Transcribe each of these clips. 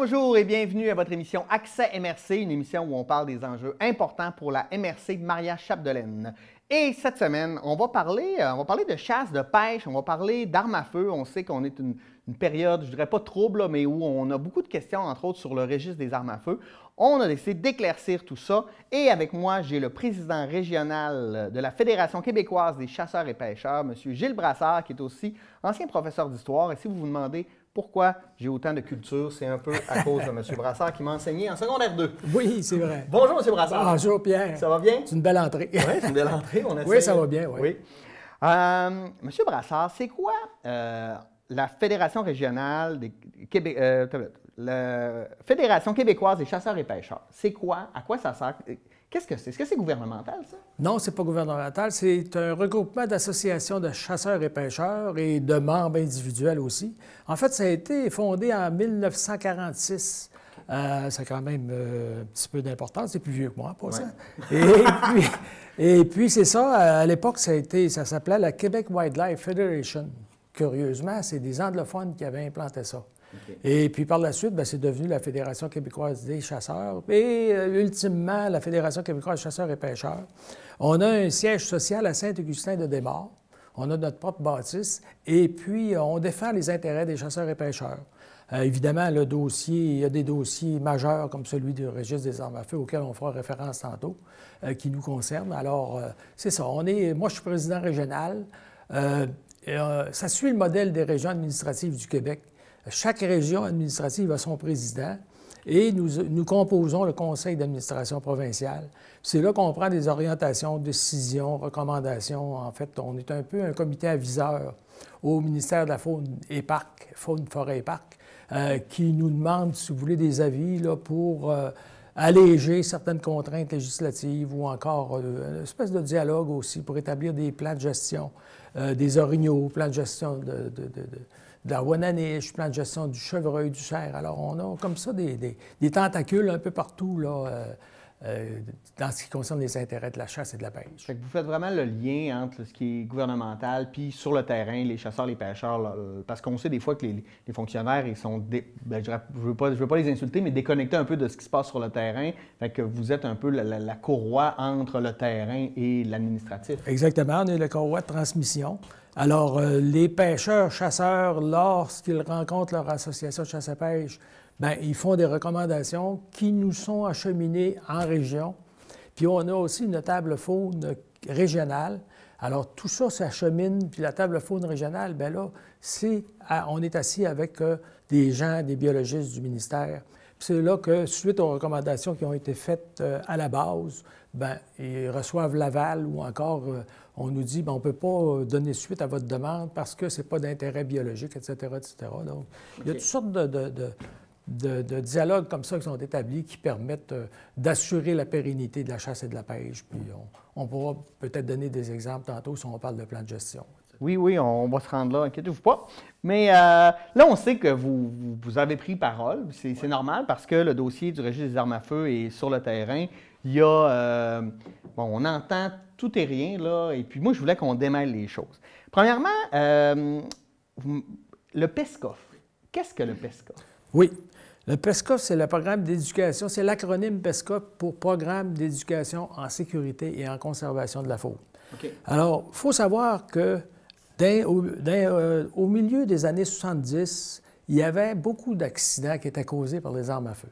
Bonjour et bienvenue à votre émission Accès MRC, une émission où on parle des enjeux importants pour la MRC Maria-Chapdelaine. Et cette semaine, on va parler de chasse, de pêche, on va parler d'armes à feu. On sait qu'on est une période, je ne dirais pas trouble, là, mais où on a beaucoup de questions, entre autres, sur le registre des armes à feu. On a décidé d'éclaircir tout ça. Et avec moi, j'ai le président régional de la Fédération québécoise des chasseurs et pêcheurs, M. Gilles Brassard, qui est aussi ancien professeur d'histoire. Et si vous vous demandez pourquoi j'ai autant de culture, c'est un peu à cause de M. Brassard qui m'a enseigné en secondaire 2. Oui, c'est vrai. Bonjour, M. Brassard. Bonjour, Pierre. Ça va bien? C'est une belle entrée. Oui, c'est une belle entrée. Oui, ça va bien, oui. Oui. M. Brassard, c'est quoi la Fédération régionale des la Fédération québécoise des chasseurs et pêcheurs? C'est quoi? À quoi ça sert? Qu'est-ce que c'est? Est-ce que c'est gouvernemental, ça? Non, c'est pas gouvernemental. C'est un regroupement d'associations de chasseurs et pêcheurs et de membres individuels aussi. En fait, ça a été fondé en 1946. Ça a quand même un petit peu d'importance. C'est plus vieux que moi, pas ça. Et puis c'est ça. À l'époque, ça s'appelait la Québec Wildlife Federation. Curieusement, c'est des anglophones qui avaient implanté ça. Okay. Et puis par la suite, c'est devenu la Fédération québécoise des chasseurs et ultimement la Fédération québécoise des chasseurs et pêcheurs. On a un siège social à Saint-Augustin-de-Desmaures. On a notre propre bâtisse et puis on défend les intérêts des chasseurs et pêcheurs. Évidemment, il y a des dossiers majeurs comme celui du registre des armes à feu auquel on fera référence tantôt, qui nous concernent. Alors, c'est ça. Moi, je suis président régional. Ça suit le modèle des régions administratives du Québec. Chaque région administrative a son président et nous composons le conseil d'administration provinciale. C'est là qu'on prend des orientations, décisions, recommandations. En fait, on est un peu un comité aviseur au ministère de la Faune et Parcs, Faune, Forêt et Parcs, qui nous demande, si vous voulez, des avis là, pour alléger certaines contraintes législatives ou encore une espèce de dialogue aussi pour établir des plans de gestion des orignaux, plans de gestion de la Wananiche, plan de gestion du chevreuil, du cerf. Alors, on a comme ça des tentacules un peu partout là, dans ce qui concerne les intérêts de la chasse et de la pêche. Fait que vous faites vraiment le lien entre ce qui est gouvernemental puis sur le terrain, les chasseurs, les pêcheurs, là, parce qu'on sait des fois que les fonctionnaires, ils sont, je veux pas les insulter, mais déconnectés un peu de ce qui se passe sur le terrain. Fait que vous êtes un peu la courroie entre le terrain et l'administratif. Exactement, on est la courroie de transmission. Alors, les pêcheurs, chasseurs, lorsqu'ils rencontrent leur association de chasse et pêche, ils font des recommandations qui nous sont acheminées en région. Puis on a aussi une table faune régionale. Alors, tout ça s'achemine, puis la table faune régionale, on est assis avec des gens, des biologistes du ministère. Puis c'est là que, suite aux recommandations qui ont été faites à la base, ils reçoivent l'aval ou encore on nous dit on ne peut pas donner suite à votre demande parce que ce n'est pas d'intérêt biologique, etc., etc. Donc, il y a toutes sortes de dialogues comme ça qui sont établis qui permettent d'assurer la pérennité de la chasse et de la pêche. Puis on pourra peut-être donner des exemples tantôt si on parle de plan de gestion. Oui, on va se rendre là, inquiétez-vous pas. Mais là, on sait que vous avez pris parole. C'est normal parce que le dossier du registre des armes à feu est sur le terrain. Il y a, on entend tout et rien, là, et puis moi, je voulais qu'on démêle les choses. Premièrement, le PESCOF. Qu'est-ce que le PESCOF? Oui. Le PESCOF, c'est le programme d'éducation, c'est l'acronyme PESCOF pour Programme d'éducation en sécurité et en conservation de la faune. Okay. Alors, il faut savoir que au milieu des années 70, il y avait beaucoup d'accidents qui étaient causés par les armes à feu.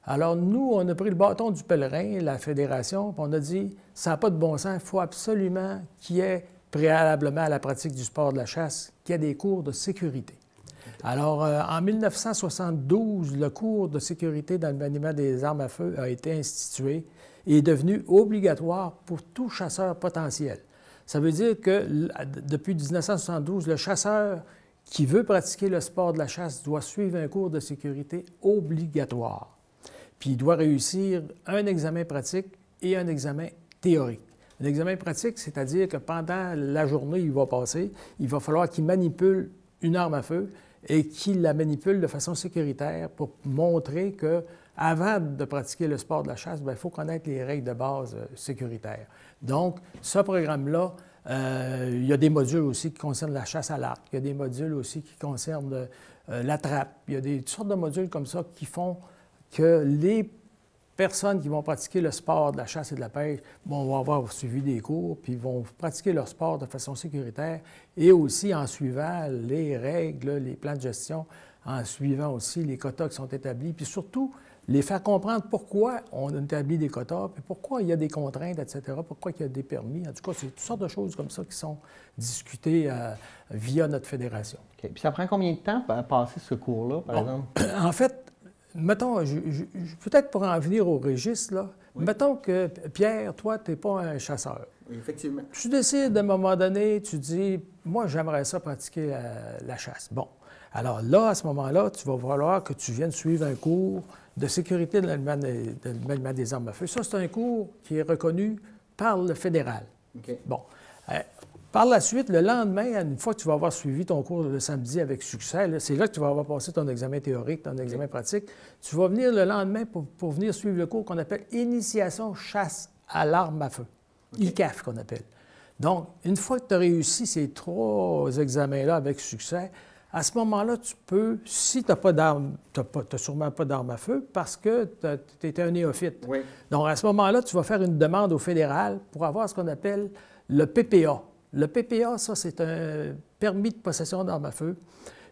Alors, nous, on a pris le bâton du pèlerin, la Fédération, puis on a dit, ça n'a pas de bon sens, il faut absolument qu'il y ait, préalablement à la pratique du sport de la chasse, qu'il y ait des cours de sécurité. Alors, en 1972, le cours de sécurité dans le maniement des armes à feu a été institué et est devenu obligatoire pour tout chasseur potentiel. Ça veut dire que depuis 1972, le chasseur qui veut pratiquer le sport de la chasse doit suivre un cours de sécurité obligatoire. Puis il doit réussir un examen pratique et un examen théorique. Un examen pratique, c'est-à-dire que pendant la journée, il va passer, il va falloir qu'il manipule une arme à feu et qu'il la manipule de façon sécuritaire pour montrer qu'avant de pratiquer le sport de la chasse, il faut connaître les règles de base sécuritaires. Donc, ce programme-là Il y a des modules aussi qui concernent la chasse à l'arc. Il y a des modules aussi qui concernent la trappe. Il y a toutes sortes de modules comme ça qui font que les personnes qui vont pratiquer le sport de la chasse et de la pêche vont avoir suivi des cours, puis vont pratiquer leur sport de façon sécuritaire et aussi en suivant les règles, les plans de gestion, en suivant aussi les quotas qui sont établis, puis surtout les faire comprendre pourquoi on établit des quotas, puis pourquoi il y a des contraintes, etc., pourquoi il y a des permis. En tout cas, c'est toutes sortes de choses comme ça qui sont discutées via notre fédération. OK. Puis ça prend combien de temps pour passer ce cours-là, par exemple? En fait, mettons, peut-être pour en venir au registre, là, oui. Mettons que, Pierre, toi, tu n'es pas un chasseur. Oui, effectivement. Tu décides, à un moment donné, tu dis, moi, j'aimerais ça pratiquer la chasse. Bon. Alors là, à ce moment-là, tu vas falloir que tu viennes suivre un cours de sécurité de l'aliment des armes à feu. Ça, c'est un cours qui est reconnu par le fédéral. OK. Bon. Par la suite, le lendemain, une fois que tu vas avoir suivi ton cours le samedi avec succès, c'est là que tu vas avoir passé ton examen théorique, ton examen pratique. Tu vas venir le lendemain pour venir suivre le cours qu'on appelle Initiation chasse à l'arme à feu, ICAF qu'on appelle. Donc, une fois que tu as réussi ces 3 examens-là avec succès, à ce moment-là, tu peux, si tu n'as pas d'arme, tu n'as sûrement pas d'arme à feu parce que tu étais un néophyte. Oui. Donc, à ce moment-là, tu vas faire une demande au fédéral pour avoir ce qu'on appelle le PPA. Le PPA, ça, c'est un permis de possession d'armes à feu.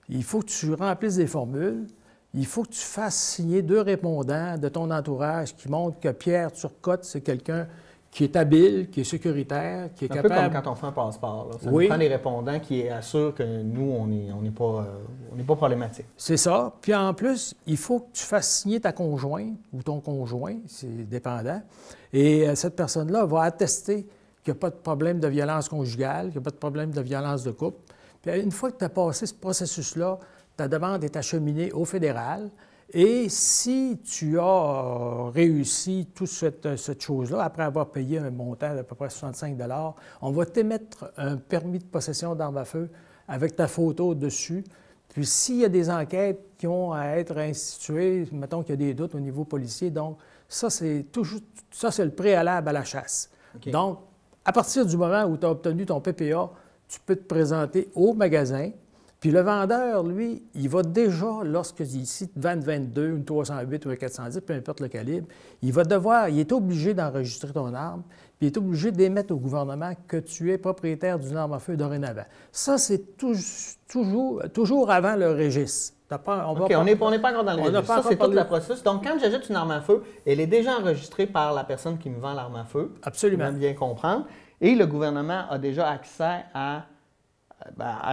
Il faut que tu remplisses des formules. Il faut que tu fasses signer 2 répondants de ton entourage qui montrent que Pierre Turcotte, c'est quelqu'un qui est habile, qui est sécuritaire, qui est capable... Un peu comme quand on fait un passeport. Là. Ça nous prend des répondants qui assurent que nous, on n'est pas problématique. C'est ça. Puis en plus, il faut que tu fasses signer ta conjointe ou ton conjoint, c'est dépendant. Et cette personne-là va attester qu'il n'y a pas de problème de violence conjugale, qu'il n'y a pas de problème de violence de couple. Puis une fois que tu as passé ce processus-là, ta demande est acheminée au fédéral. Et si tu as réussi toute cette chose-là, après avoir payé un montant d'à peu près 65 $, on va t'émettre un permis de possession d'armes à feu avec ta photo dessus. Puis s'il y a des enquêtes qui ont à être instituées, mettons qu'il y a des doutes au niveau policier, donc ça, c'est le préalable à la chasse. Okay. Donc, à partir du moment où tu as obtenu ton PPA, tu peux te présenter au magasin. Puis le vendeur, lui, il va déjà, lorsque ici, te vend une 22, une 308 ou une 410, peu importe le calibre, il est obligé d'enregistrer ton arme, puis il est obligé d'émettre au gouvernement que tu es propriétaire d'une arme à feu dorénavant. Ça, c'est toujours avant le registre. On n'est pas encore dans le registre. Ça, c'est toute la processus. Donc, quand j'achète une arme à feu, elle est déjà enregistrée par la personne qui me vend l'arme à feu. Absolument. Pour bien comprendre. Et le gouvernement a déjà accès à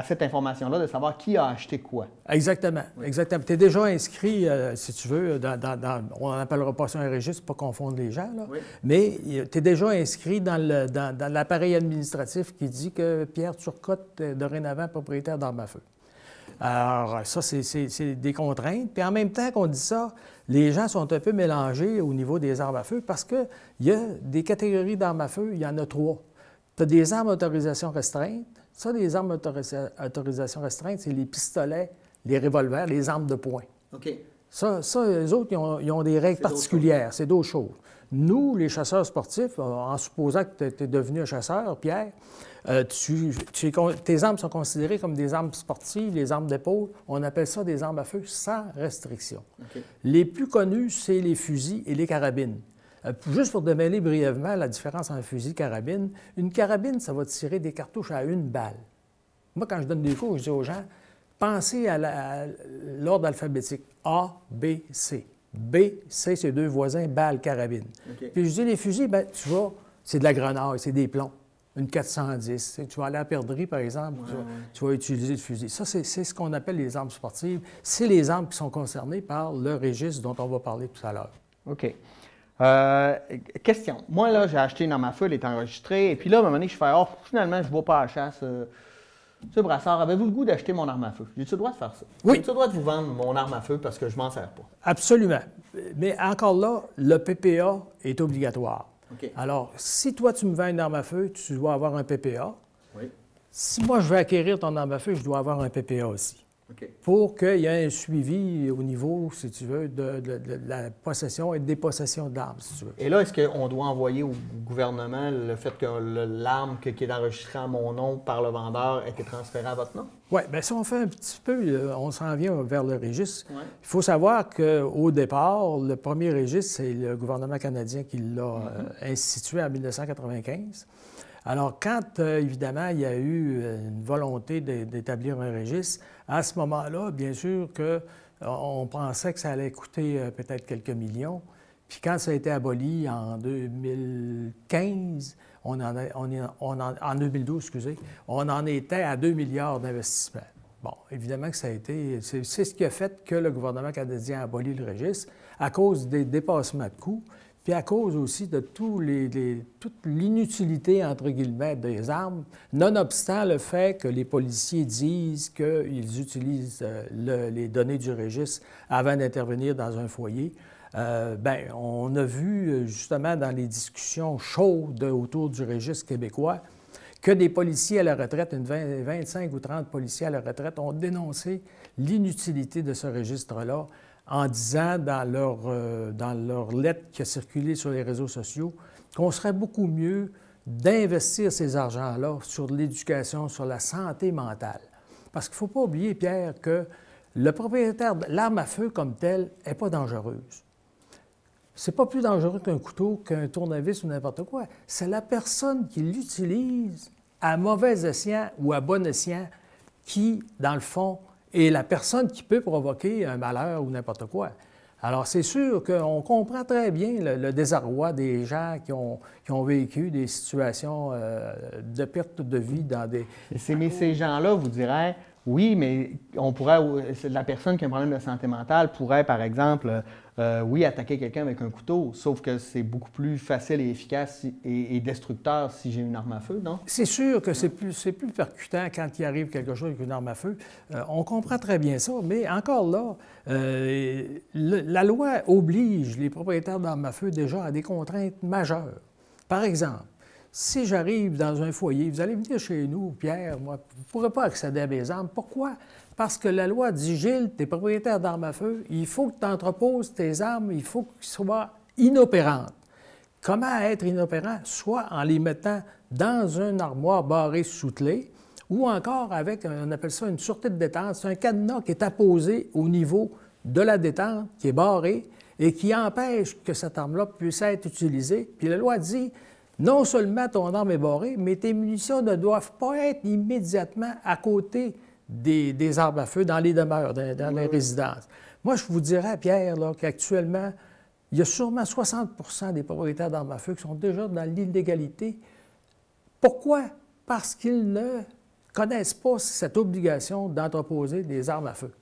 cette information-là, de savoir qui a acheté quoi. Exactement. Oui. Exactement. Tu es déjà inscrit, si tu veux, on n'appellera pas ça un registre pour pas confondre les gens, là, oui. Mais tu es déjà inscrit dans l'appareil administratif qui dit que Pierre Turcotte est dorénavant propriétaire d'armes à feu. Alors, ça, c'est des contraintes. Puis en même temps qu'on dit ça, les gens sont un peu mélangés au niveau des armes à feu parce qu'il y a des catégories d'armes à feu, il y en a 3. Tu as des armes à autorisation restreinte. Ça, les armes à autorisation restreinte, c'est les pistolets, les revolvers, les armes de poing. OK. Ça, eux autres, ils ont des règles particulières. C'est d'autres choses. Nous, les chasseurs sportifs, en supposant que tu es devenu un chasseur, Pierre, tes armes sont considérées comme des armes sportives, des armes d'épaule. On appelle ça des armes à feu sans restriction. Okay. Les plus connus, c'est les fusils et les carabines. Juste pour démêler brièvement la différence entre un fusil et carabine, une carabine, ça va tirer des cartouches à 1 balle. Moi, quand je donne des cours, je dis aux gens, pensez à l'ordre alphabétique. A, B, C. B, C, c'est 2 voisins, balle, carabine. Okay. Puis je dis, les fusils, bien, tu vois, c'est de la grenaille, c'est des plombs. Une 410. Tu vas aller à la perdrix, par exemple, tu vas utiliser le fusil. Ça, c'est ce qu'on appelle les armes sportives. C'est les armes qui sont concernées par le registre dont on va parler tout à l'heure. OK. Question. Moi, là, j'ai acheté une arme à feu, elle est enregistrée, et puis là, à un moment donné, je fais « Oh, finalement, je ne vais pas à la chasse. Monsieur Brassard, avez-vous le goût d'acheter mon arme à feu? » J'ai-tu le droit de faire ça? Oui. J'ai-tu le droit de vous vendre mon arme à feu parce que je ne m'en sers pas? Absolument. Mais encore là, le PPA est obligatoire. Okay. Alors, si toi, tu me vends une arme à feu, tu dois avoir un PPA. Oui. Si moi, je veux acquérir ton arme à feu, je dois avoir un PPA aussi. pour qu'il y ait un suivi au niveau, si tu veux, de la possession et dépossession d'armes, si tu veux. Et là, est-ce qu'on doit envoyer au gouvernement le fait que l'arme qui est enregistrée à mon nom par le vendeur a été transférée à votre nom? Oui, bien si on fait un petit peu, on s'en vient vers le registre. Ouais. Il faut savoir qu'au départ, le premier registre, c'est le gouvernement canadien qui l'a institué en 1995. Alors, quand, évidemment, il y a eu une volonté d'établir un registre, à ce moment-là, bien sûr qu'on pensait que ça allait coûter peut-être quelques millions. Puis quand ça a été aboli en 2015, en 2012, excusez, on en était à 2 milliards d'investissements. Bon, évidemment que ça a été... C'est ce qui a fait que le gouvernement canadien a aboli le registre à cause des dépassements de coûts, puis à cause aussi de toute l'inutilité, entre guillemets, des armes, nonobstant le fait que les policiers disent qu'ils utilisent les données du registre avant d'intervenir dans un foyer. Bien, on a vu, justement, dans les discussions chaudes autour du registre québécois, que des policiers à la retraite, 25 ou 30 policiers à la retraite, ont dénoncé l'inutilité de ce registre-là, en disant dans leur lettre qui a circulé sur les réseaux sociaux qu'on serait beaucoup mieux d'investir ces argents-là sur l'éducation, sur la santé mentale. Parce qu'il ne faut pas oublier, Pierre, que le propriétaire de l'arme à feu comme telle n'est pas dangereuse. C'est pas plus dangereux qu'un couteau, qu'un tournevis ou n'importe quoi. C'est la personne qui l'utilise à mauvais escient ou à bon escient qui, dans le fond, et la personne qui peut provoquer un malheur ou n'importe quoi. Alors, c'est sûr qu'on comprend très bien le désarroi des gens qui ont vécu des situations de perte de vie dans des... Mais ces gens-là vous diraient, oui, mais on pourrait... La personne qui a un problème de santé mentale pourrait, par exemple, oui, attaquer quelqu'un avec un couteau, sauf que c'est beaucoup plus facile et efficace et destructeur si j'ai une arme à feu, non? C'est sûr que c'est plus percutant quand il arrive quelque chose avec une arme à feu. On comprend très bien ça, mais encore là, la loi oblige les propriétaires d'armes à feu déjà à des contraintes majeures. Par exemple, si j'arrive dans un foyer, vous allez venir chez nous, Pierre, moi, vous ne pourrez pas accéder à mes armes. Pourquoi? Parce que la loi dit, Gilles, tu es propriétaire d'armes à feu, il faut que tu entreposes tes armes, il faut qu'elles soient inopérantes. Comment être inopérant? Soit en les mettant dans une armoire barrée sous clé, ou encore avec, on appelle ça une sûreté de détente, c'est un cadenas qui est apposé au niveau de la détente, qui est barré, et qui empêche que cette arme-là puisse être utilisée. Puis la loi dit, non seulement ton arme est barrée, mais tes munitions ne doivent pas être immédiatement à côté des armes à feu dans les demeures, dans les résidences. Moi, je vous dirais, Pierre, qu'actuellement, il y a sûrement 60 des propriétaires d'armes à feu qui sont déjà dans l'illégalité. Pourquoi? Parce qu'ils ne connaissent pas cette obligation d'entreposer des armes à feu.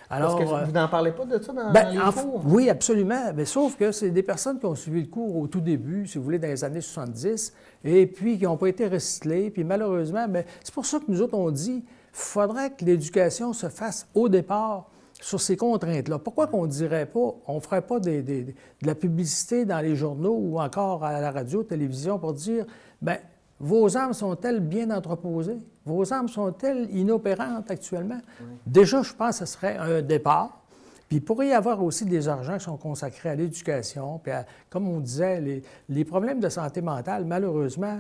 Alors, parce que vous n'en parlez pas de ça dans les cours? Oui, absolument. Mais sauf que c'est des personnes qui ont suivi le cours au tout début, si vous voulez, dans les années 70, et puis qui n'ont pas été recyclés. Puis malheureusement, c'est pour ça que nous autres, on dit qu'il faudrait que l'éducation se fasse au départ sur ces contraintes-là. Pourquoi qu'on ne dirait pas, on ne ferait pas de la publicité dans les journaux ou encore à la radio, télévision pour dire, bien, vos armes sont-elles bien entreposées? Vos armes sont-elles inopérantes actuellement? Oui. Déjà, je pense que ce serait un départ. Puis il pourrait y avoir aussi des argents qui sont consacrés à l'éducation. Puis, comme on disait, les problèmes de santé mentale, malheureusement,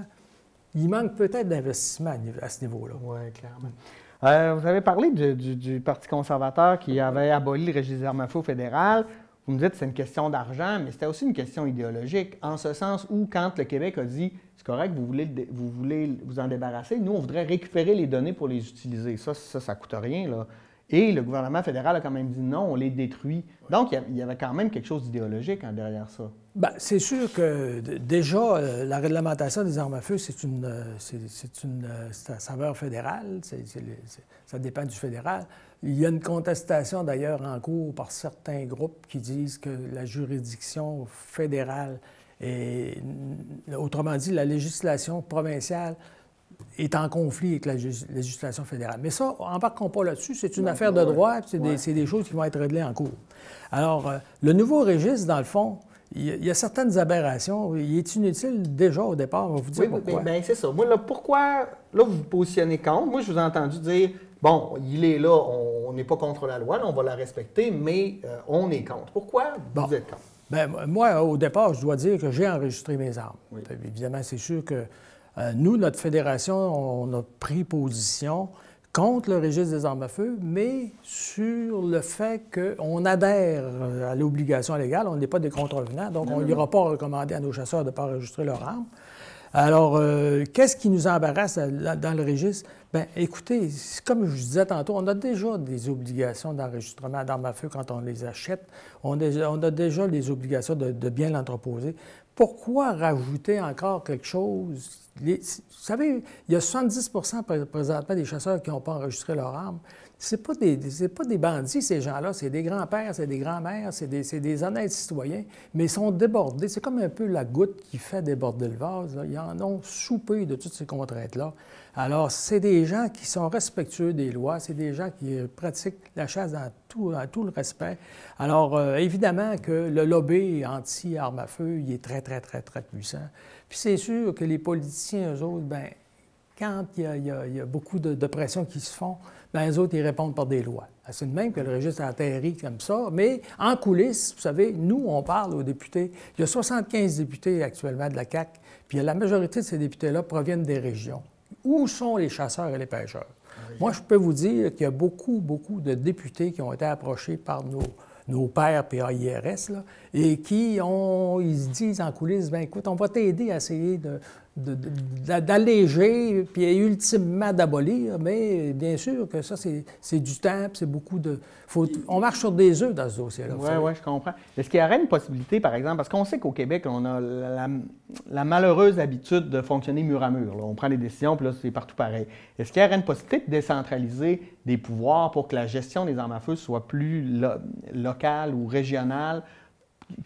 il manque peut-être d'investissement à ce niveau-là. Oui, clairement. Vous avez parlé du Parti conservateur qui avait aboli le registre des armes à feu fédéral. Vous me dites que c'est une question d'argent, mais c'était aussi une question idéologique, en ce sens où, quand le Québec a dit « c'est correct, vous voulez vous en débarrasser, nous, on voudrait récupérer les données pour les utiliser. » Ça ne coûte rien, là. Et le gouvernement fédéral a quand même dit non, on les détruit. Donc, il y avait quand même quelque chose d'idéologique derrière ça. Bien, c'est sûr que déjà, la réglementation des armes à feu, c'est à saveur fédérale, ça dépend du fédéral. Il y a une contestation d'ailleurs en cours par certains groupes qui disent que la juridiction fédérale, autrement dit, la législation provinciale, est en conflit avec la législation fédérale. Mais ça, embarquons pas là-dessus, c'est une affaire de droit, c'est des choses qui vont être réglées en cours. Alors, le nouveau registre, dans le fond, il y a certaines aberrations. Il est inutile déjà au départ, on va vous dire pourquoi. Bien, c'est ça. Moi, là, pourquoi, là, vous vous positionnez contre? Moi, je vous ai entendu dire, bon, il est là, on n'est pas contre la loi, là, on va la respecter, mais on est contre. Pourquoi vous êtes contre? Bien, moi, au départ, je dois dire que j'ai enregistré mes armes. Oui. Évidemment, c'est sûr que nous, notre fédération, on a pris position contre le registre des armes à feu, mais sur le fait qu'on adhère à l'obligation légale, on n'est pas des contrevenants, donc on n'ira pas recommander à nos chasseurs de ne pas enregistrer leurs armes. Alors, qu'est-ce qui nous embarrasse dans le registre? Bien, écoutez, comme je disais tantôt, on a déjà des obligations d'enregistrement d'armes à feu quand on les achète. On a déjà les obligations de bien l'entreposer. Pourquoi rajouter encore quelque chose? Vous savez, il y a 70 présentement des chasseurs qui n'ont pas enregistré leurs armes. C'est pas des bandits, ces gens-là. C'est des grands-pères, c'est des grands-mères, c'est des honnêtes citoyens, mais ils sont débordés. C'est comme un peu la goutte qui fait déborder le vase, là. Ils en ont soupé de toutes ces contraintes-là. Alors, c'est des gens qui sont respectueux des lois, c'est des gens qui pratiquent la chasse dans tout le respect. Alors, évidemment que le lobby anti-armes à feu, il est très, très, très, très puissant. Puis c'est sûr que les politiciens, eux autres, bien, quand il y a beaucoup de pression qui se font, bien, eux autres, ils répondent par des lois. C'est de même que le registre a atterri comme ça, mais en coulisses, vous savez, nous, on parle aux députés. Il y a 75 députés actuellement de la CAQ, puis la majorité de ces députés-là proviennent des régions. Où sont les chasseurs et les pêcheurs? Moi, je peux vous dire qu'il y a beaucoup, beaucoup de députés qui ont été approchés par nos pairs PAIRS, là, et ils se disent en coulisses, bien, écoute, on va t'aider à essayer d'alléger, puis ultimement d'abolir, mais bien sûr que ça, c'est du temps, puis c'est beaucoup de... on marche sur des œufs dans ce dossier-là. Oui, je comprends. Est-ce qu'il y aurait une possibilité, par exemple, parce qu'on sait qu'au Québec, on a la malheureuse habitude de fonctionner mur à mur. Là. On prend des décisions, puis là, c'est partout pareil. Est-ce qu'il y aurait une possibilité de décentraliser des pouvoirs pour que la gestion des armes à feu soit plus locale ou régionale,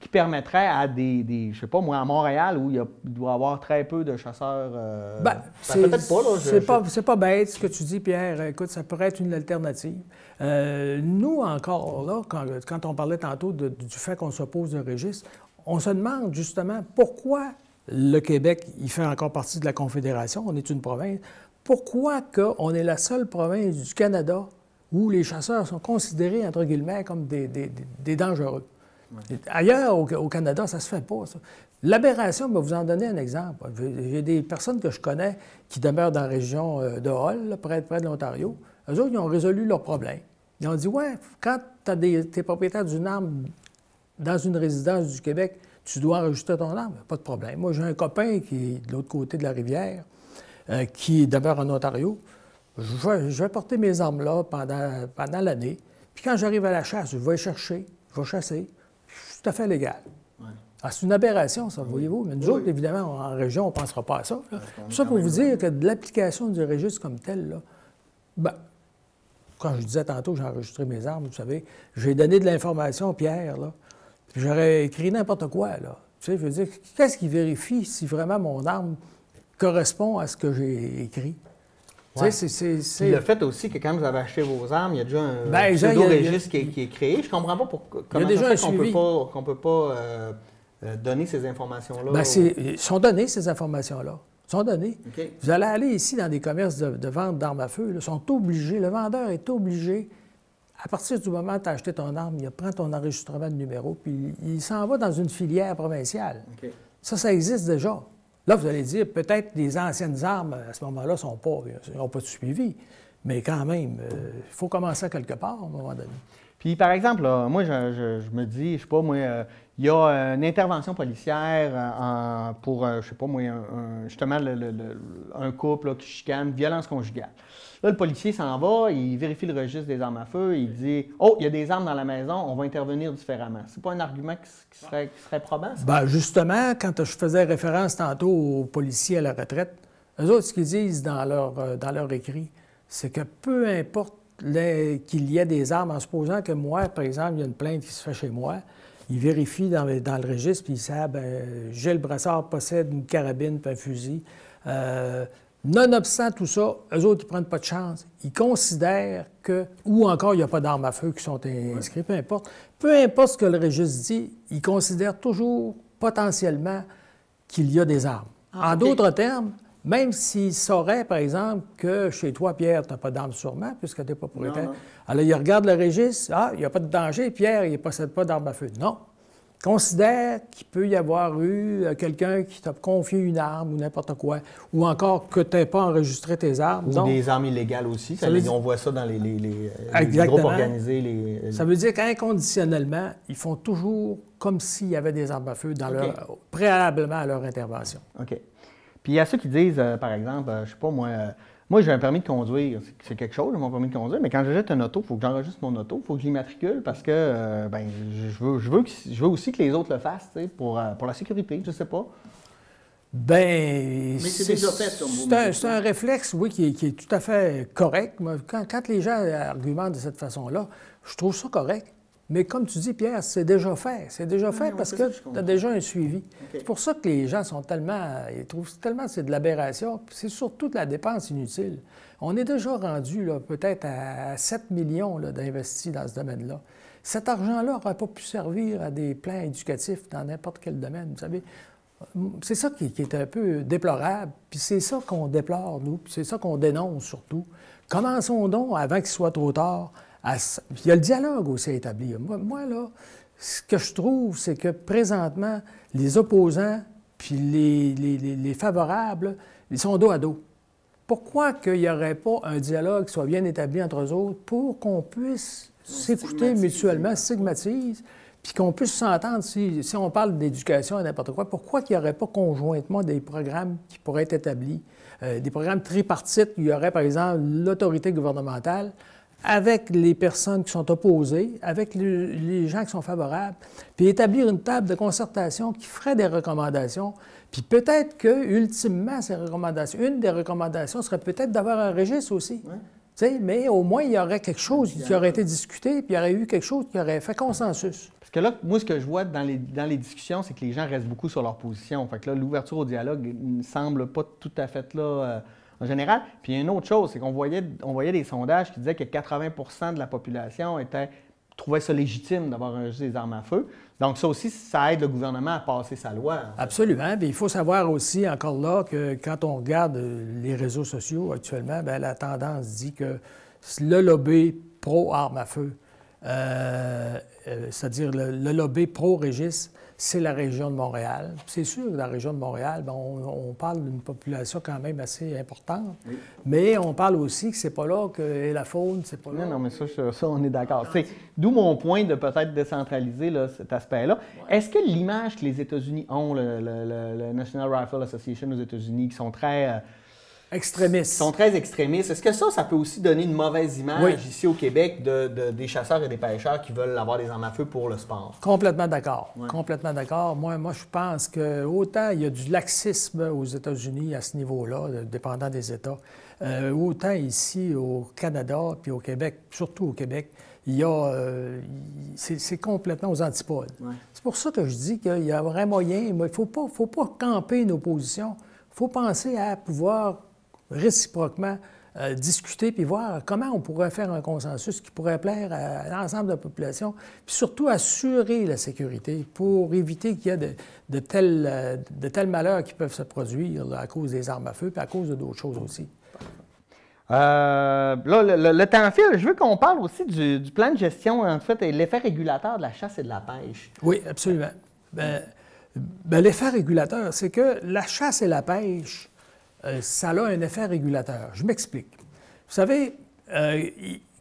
qui permettrait à je sais pas moi, à Montréal, où il doit y avoir très peu de chasseurs... peut-être pas, là. C'est pas bête ce que tu dis, Pierre. Écoute, ça pourrait être une alternative. Nous, encore, là, quand on parlait tantôt du fait qu'on s'oppose au registre, on se demande justement pourquoi le Québec, il fait encore partie de la Confédération, on est une province, pourquoi on est la seule province du Canada où les chasseurs sont considérés, entre guillemets, comme des dangereux. Ouais. Ailleurs, au Canada, ça ne se fait pas, ça. L'aberration, je vais vous en donner un exemple. J'ai des personnes que je connais qui demeurent dans la région de Hull, là, près de l'Ontario. Eux autres, ils ont résolu leurs problèmes. Ils ont dit, ouais, quand tu es propriétaire d'une arme dans une résidence du Québec, tu dois enregistrer ton arme, pas de problème. Moi, j'ai un copain qui est de l'autre côté de la rivière, qui demeure en Ontario. Je vais porter mes armes là pendant l'année. Puis quand j'arrive à la chasse, je vais chercher, je vais chasser. C'est tout à fait légal. Ouais. Ah, c'est une aberration, ça, voyez-vous. Mais nous autres, évidemment, en région, on ne pensera pas à ça. Tout ça pour vous dire que de l'application du registre comme tel, là, ben, quand je disais tantôt que j'ai enregistré mes armes, vous savez, j'ai donné de l'information, Pierre, là. J'aurais écrit n'importe quoi, là. Tu sais, je veux dire, qu'est-ce qui vérifie si vraiment mon arme correspond à ce que j'ai écrit? Ouais. Puis le fait aussi que quand vous avez acheté vos armes, il y a déjà un pseudo-registre qui est créé. Je ne comprends pas comment ça fait qu'on ne peut pas donner ces informations-là. Bien, ils sont données, ces informations-là. Ils sont données. Okay. Vous allez aller ici dans des commerces de vente d'armes à feu, là, sont obligés, le vendeur est obligé, à partir du moment où tu as acheté ton arme, il prend ton enregistrement de numéro, puis il s'en va dans une filière provinciale. Okay. Ça existe déjà. Là, vous allez dire, peut-être les anciennes armes, à ce moment-là, n'ont pas de suivi. Mais quand même, il faut commencer quelque part, à un moment donné. Puis, par exemple, là, moi, je me dis, je sais pas, moi, il y a une intervention policière pour, je sais pas, moi, justement, un couple là, qui chicane, violence conjugale. Là, le policier s'en va, il vérifie le registre des armes à feu, il dit « Oh, il y a des armes dans la maison, on va intervenir différemment. » C'est pas un argument qui serait probant, ça? Bien, justement, quand je faisais référence tantôt aux policiers à la retraite, eux autres, ce qu'ils disent dans leur écrit, c'est que peu importe qu'il y ait des armes, en supposant que moi, par exemple, il y a une plainte qui se fait chez moi, ils vérifient dans le registre, puis ils savent, Gilles Brassard possède une carabine puis un fusil. Nonobstant tout ça, eux autres, ils ne prennent pas de chance. Ils considèrent que, ou encore, il n'y a pas d'armes à feu qui sont inscrites, peu importe. Peu importe ce que le registre dit, ils considèrent toujours potentiellement qu'il y a des armes. En d'autres termes, même s'il saurait, par exemple, que chez toi, Pierre, tu n'as pas d'arme sûrement, puisque tu n'es pas propriétaire. Non. Alors, il regarde le registre, il n'y a pas de danger, Pierre, il ne possède pas d'arme à feu. Non. Considère qu'il peut y avoir eu quelqu'un qui t'a confié une arme ou n'importe quoi, ou encore que tu n'aies pas enregistré tes armes. Ou des armes illégales aussi. On voit ça dans les groupes organisés. Ça veut dire qu'inconditionnellement, ils font toujours comme s'il y avait des armes à feu préalablement à leur intervention. OK. Puis il y a ceux qui disent, par exemple, je sais pas moi j'ai un permis de conduire, c'est quelque chose, j'ai mon permis de conduire, mais quand j'achète une auto, il faut que j'enregistre mon auto, il faut que je l'immatricule parce que je veux aussi que les autres le fassent, pour la sécurité, je sais pas. Mais c'est déjà fait, c'est un réflexe, oui, qui est tout à fait correct. Quand les gens argumentent de cette façon-là, je trouve ça correct. Mais comme tu dis, Pierre, c'est déjà fait. C'est déjà fait parce que tu as déjà un suivi. Okay. C'est pour ça que les gens sont ils trouvent tellement que c'est de l'aberration. C'est surtout de la dépense inutile. On est déjà rendu peut-être à 7 millions d'investis dans ce domaine-là. Cet argent-là n'aurait pas pu servir à des plans éducatifs dans n'importe quel domaine, vous savez. C'est ça qui est un peu déplorable, puis c'est ça qu'on déplore, nous, puis c'est ça qu'on dénonce surtout. Commençons donc, avant qu'il soit trop tard. Il y a le dialogue aussi à établir. Moi, là, ce que je trouve, c'est que présentement, les opposants puis les favorables, ils sont dos à dos. Pourquoi qu'il n'y aurait pas un dialogue qui soit bien établi entre eux autres pour qu'on puisse s'écouter mutuellement, stigmatise, puis qu'on puisse s'entendre si on parle d'éducation et n'importe quoi, pourquoi qu'il n'y aurait pas conjointement des programmes qui pourraient être établis, des programmes tripartites, il y aurait par exemple l'autorité gouvernementale, avec les personnes qui sont opposées, avec les gens qui sont favorables, puis établir une table de concertation qui ferait des recommandations. Puis peut-être que, ultimement, ces recommandations, une des recommandations serait peut-être d'avoir un registre aussi. Ouais. Mais au moins, il y aurait quelque chose qui aurait été discuté, puis il y aurait eu quelque chose qui aurait fait consensus. Parce que là, moi, ce que je vois dans les discussions, c'est que les gens restent beaucoup sur leur position. Fait que là, l'ouverture au dialogue ne semble pas tout à fait là... en général. Puis il y a une autre chose, c'est qu'on voyait des sondages qui disaient que 80 de la population trouvait ça légitime d'avoir un registre des armes à feu. Donc ça aussi, ça aide le gouvernement à passer sa loi. En fait. Absolument. Puis il faut savoir aussi, encore là, que quand on regarde les réseaux sociaux actuellement, bien, la tendance dit que le lobby pro-armes à feu, c'est-à-dire le lobby pro-registre, c'est la région de Montréal. C'est sûr que dans la région de Montréal, bien, on parle d'une population quand même assez importante, oui. Mais on parle aussi que c'est pas là que la faune, c'est pas là. Non, mais ça on est d'accord. D'où mon point de peut-être décentraliser là, cet aspect-là. Ouais. Est-ce que l'image que les États-Unis ont, le National Rifle Association aux États-Unis, qui sont très... extrémistes. Sont très extrémistes. Est-ce que ça peut aussi donner une mauvaise image ici au Québec des chasseurs et des pêcheurs qui veulent avoir des armes à feu pour le sport? Complètement d'accord. Ouais. Complètement d'accord. Moi, je pense que autant il y a du laxisme aux États-Unis à ce niveau-là, dépendant des États, autant ici au Canada puis au Québec, surtout au Québec, il y a... c'est complètement aux antipodes. Ouais. C'est pour ça que je dis qu'il y a un vrai moyen, mais il ne faut pas camper nos positions. Il faut penser à pouvoir réciproquement discuter puis voir comment on pourrait faire un consensus qui pourrait plaire à l'ensemble de la population, puis surtout assurer la sécurité pour éviter qu'il y ait de tels malheurs qui peuvent se produire là, à cause des armes à feu puis à cause d'autres choses aussi. Là, le temps file. Je veux qu'on parle aussi du plan de gestion, en fait, et l'effet régulateur de la chasse et de la pêche. Oui, absolument. L'effet régulateur, c'est que la chasse et la pêche, ça a un effet régulateur. Je m'explique. Vous savez,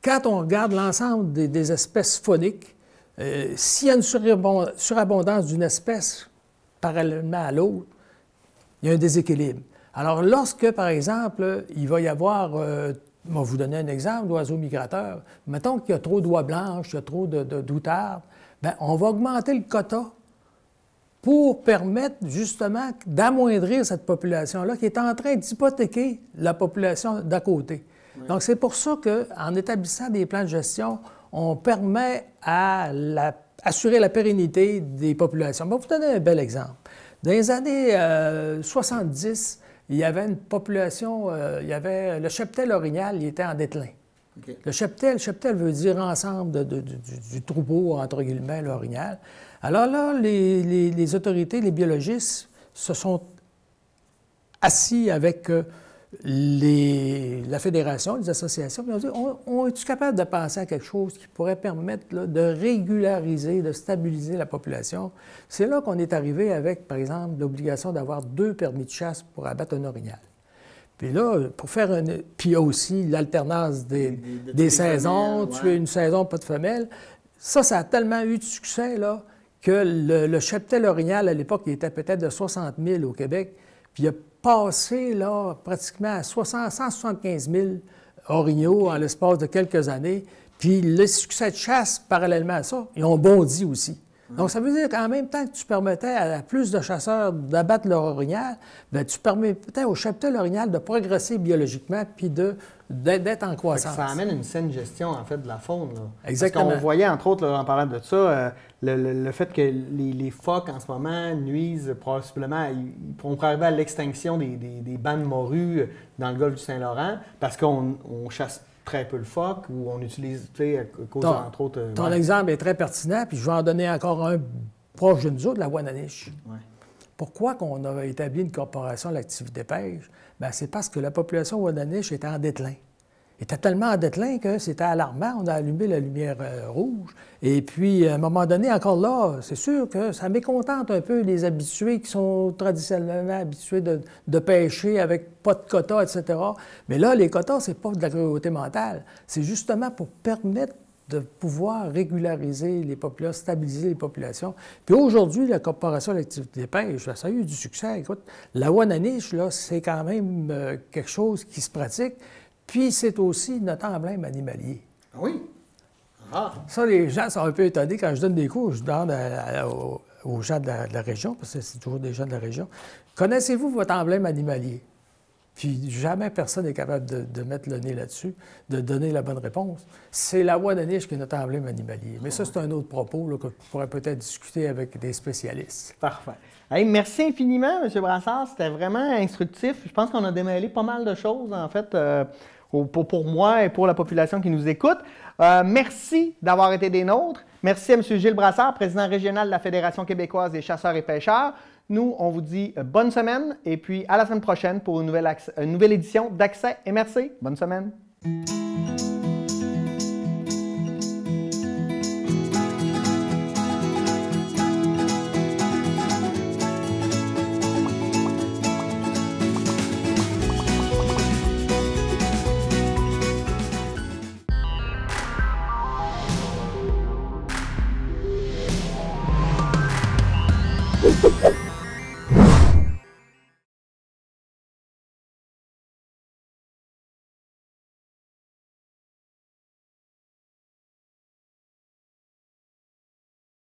quand on regarde l'ensemble des espèces fauniques, s'il y a une surabondance d'une espèce parallèlement à l'autre, il y a un déséquilibre. Alors, lorsque, par exemple, il va y avoir, je vais vous donner un exemple d'oiseaux migrateurs, mettons qu'il y a trop d'oies blanches, il y a trop d'outardes, bien, on va augmenter le quota pour permettre justement d'amoindrir cette population-là qui est en train d'hypothéquer la population d'à côté. Oui. Donc, c'est pour ça qu'en établissant des plans de gestion, on permet assurer la pérennité des populations. Je vais vous donner un bel exemple. Dans les années 70, il y avait une population, le cheptel orignal, il était en déclin. Okay. Le cheptel veut dire ensemble du troupeau, entre guillemets, l'orignal. Alors là, les autorités, les biologistes se sont assis avec la fédération, les associations, puis on dit, on est-tu capable de penser à quelque chose qui pourrait permettre là, de régulariser, de stabiliser la population? C'est là qu'on est arrivé avec, par exemple, l'obligation d'avoir 2 permis de chasse pour abattre un orignal. Puis là, pour faire puis il y a aussi l'alternance des saisons, tuer une saison, pas de femelle. Ça a tellement eu de succès, là, que le cheptel orignal, à l'époque, il était peut-être de 60 000 au Québec, puis il a passé, là, pratiquement à 175 000 orignaux en l'espace de quelques années. Puis le succès de chasse, parallèlement à ça, ils ont bondi aussi. Donc, ça veut dire qu'en même temps que tu permettais à plus de chasseurs d'abattre leur orignal, bien, tu permettais au cheptel orignal de progresser biologiquement puis d'être en croissance. Ça amène une saine gestion, en fait, de la faune. Là. Exactement. Parce qu'on voyait, entre autres, là, en parlant de ça, le fait que les phoques, en ce moment, nuisent possiblement, ils pourront arriver à l'extinction des bancs de morues dans le golfe du Saint-Laurent parce qu'on chasse très peu le phoque ou on utilise, tu sais, à cause, entre autres... Ton exemple est très pertinent, puis je vais en donner encore un proche de nous autres, la Wananiche. Ouais. Pourquoi qu'on a établi une corporation de l'activité pêche? Bien, c'est parce que la population Wananiche était en déclin. Elle était tellement en déclin que c'était alarmant. On a allumé la lumière rouge. Et puis, à un moment donné, encore là, c'est sûr que ça mécontente un peu les habitués qui sont traditionnellement habitués de pêcher avec pas de quotas, etc. Mais là, les quotas, c'est pas de la cruauté mentale. C'est justement pour permettre de pouvoir régulariser les populations, stabiliser les populations. Puis aujourd'hui, la Corporation de l'activité de pêche, ça a eu du succès. Écoute, la Wananiche, là, c'est quand même quelque chose qui se pratique. Puis c'est aussi notre emblème animalier. Ah oui? Ah. Ça, les gens sont un peu étonnés. Quand je donne des cours, je demande aux gens de la région, parce que c'est toujours des gens de la région, connaissez-vous votre emblème animalier? Puis jamais personne n'est capable de mettre le nez là-dessus, de donner la bonne réponse. C'est la Wananiche qui est notre emblème animalier. Mais ça, c'est un autre propos là, que je pourrais peut-être discuter avec des spécialistes. Parfait. Hey, merci infiniment, M. Brassard. C'était vraiment instructif. Je pense qu'on a démêlé pas mal de choses, en fait, pour moi et pour la population qui nous écoute. Merci d'avoir été des nôtres. Merci à M. Gilles Brassard, président régional de la Fédération québécoise des chasseurs et pêcheurs. Nous, on vous dit bonne semaine et puis à la semaine prochaine pour une nouvelle édition d'Accès MRC. Bonne semaine.